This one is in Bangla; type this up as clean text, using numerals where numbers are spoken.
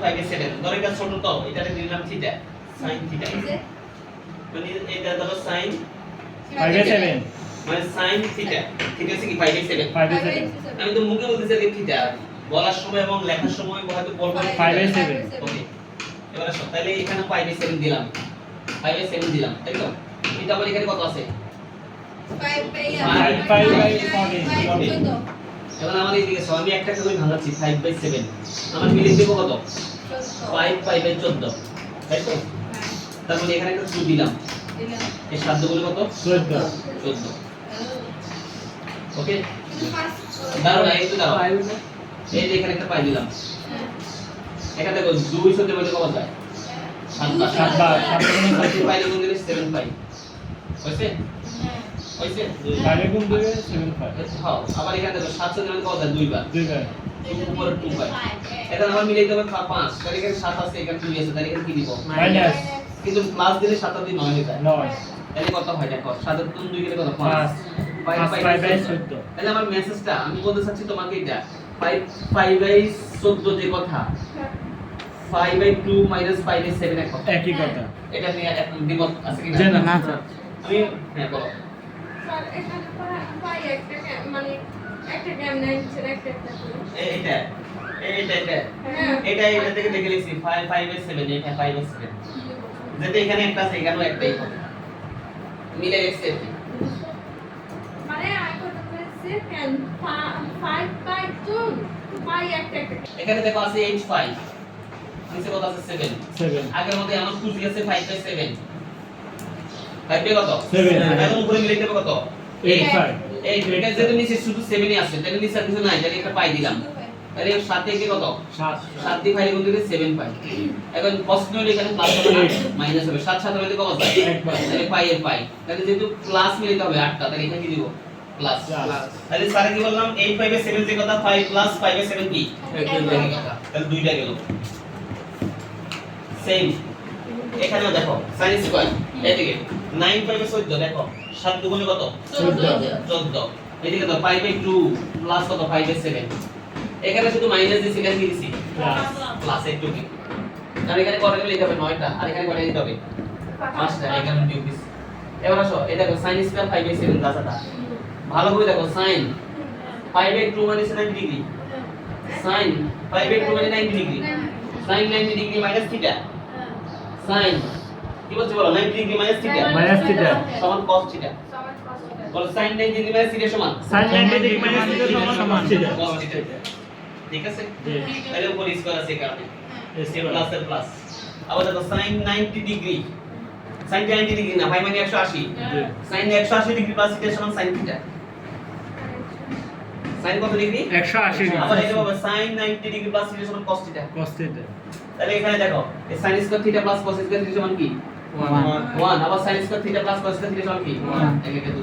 5/7 ধরো এটা ছোট তো এটাকে দিলাম থিটা sin থিটা মানে এটা ধরো sin 5/7 মানে sin থিটা থিটা হচ্ছে কি 5/7 5/7 আমি তো মুখে বলতেছি যে থিটা বলার সময় এবং লেখার সময় হয়তো বলবো 5/7 ওকে এবার আসো তাহলে এখানে 5/7 দিলাম 5/7 দিলাম তাই তো এটা আবার এখানে কত আছে 5/14 এবার আমার এইদিকে সো আমি একটা করে ভাঙাচ্ছি 5/7 আমার মিলে দেব কত 5/14 তাই তো তার মানে এখানে একটা 2 দিলাম এই শব্দগুলো কত 14 ওকে দাঁড়াও না একটু দাঁড়াও এই যে এখানে একটা পাই দিলাম এখানে দেখো 2 সত্যি বলতে কত যায় 7 বার 7 পাই গুণ দিলে 7 পাই হইছে হইছে 5 গুণ দিলে 7/5 হ্যাঁ আবার এখানে দেখো 7 সত্যি বলতে কত যায় 2 বার 2 বার উপরে 2 পাই এখন আমার মিলাইতে হবে 5 তাহলে এখানে 7 আছে এখানে 2 আছে তাহলে এখানে কি দিব মাইনাস কিন্তু প্লাস দিলে 7 আর 2 9 হয়ে যায় 9 তাহলে কত হয় দেখো 7 আর 2 গেলে কত 5 5/14 তাহলে আমার মেসেজটা আমি বলতে চাচ্ছি তোমাকে এটা 5/14 যে কথা 5/2 - 5/7 এক কথা একই কথা এটা নিয়ে এক দ্বিমত আছে কি যে না না স্যার আমি হ্যাঁ বলো স্যার এখানে পাই একটা মানে একটা কেমন আছে একটা এটা এটা থেকে দেখে লিখছি 5/7 এটা 5/7 যেটা এখানে একটা আছে এখানেও একটাই হবে মিলে গেছে মানে আমি কথা বলছি কেন 5/2 পাই একটা এখানে দেখো আছে 8/5 নিচে কত আছে 7 7 আগের মধ্যে আমার খুঁজে আছে 5/7 5 কত 7 এখন উপরে মিলাইতে হবে কত 8/5 এই এটা যেটা নিচে শুধু 7ই আছে তাহলে নিচে আর কিছু নাই তাহলে একটা পাই দিলাম তাহলে 7 থেকে কত 7 দিয়ে 5 গুণ দিলে 7 পাই এখন প্রশ্ন হলো এখানে প্লাস হবে না মাইনাস হবে 7 7 মধ্যে কত যায় তাহলে পাই এর পাই তাহলে যেহেতু প্লাস মিলাইতে হবে 8টা তাহলে এখানে কি দিব প্লাস তাহলে স্যার কি বললাম 8/7 যে কথা 5 প্লাস 5/7 কি একই কথা তাহলে দুইটা গেল সেম এখানেও দেখো sin স্কয়ার এদিকে 9/14 দেখো 7 দুগুণে কত 14 এদিকে তো 5/2 প্লাস কত 5/7 এখানে শুধু মাইনাস দিছি এখানে কি দিছি প্লাস একটু কি তাহলে এখানে কত লিখতে হবে 9টা আর এখানে কত দিতে হবে 5টা এখানে বিয়োগ দিছি এবার আসো এই দেখো sin স্কয়ার 5/7 দাদাটা ভালো করে দেখো sin 5/2 মানে 90 ডিগ্রি sin 5/2 মানে 90 degree sin 90 degree minus theta sin কি বলছে বলো 90 ডিগ্রি মাইনাস থিটা সমান cos থিটা বলো sin 90 ডিগ্রি মাইনাস থিটা সমান sin 90 ডিগ্রি মাইনাস থিটা সমান cos থিটা ঠিক আছে তাহলে উপর স্কয়ার আছে এই কারণে সি প্লাস এর প্লাস আবার দেখো sin 90 ডিগ্রি sin 90 ডিগ্রি না ভাই মানে 180 sin 180 ডিগ্রি প্লাস থিটা সমান sin থিটা sin কত ডিগ্রি 180 ডিগ্রি আবার এটা হবে sin 90 ডিগ্রি প্লাস থিটা সমান cos থিটা তাহলে এখানে দেখো এই sin square theta plus cos square theta সমান কি 1 আবার sin square theta plus cos square theta সমান কি 1 একে 2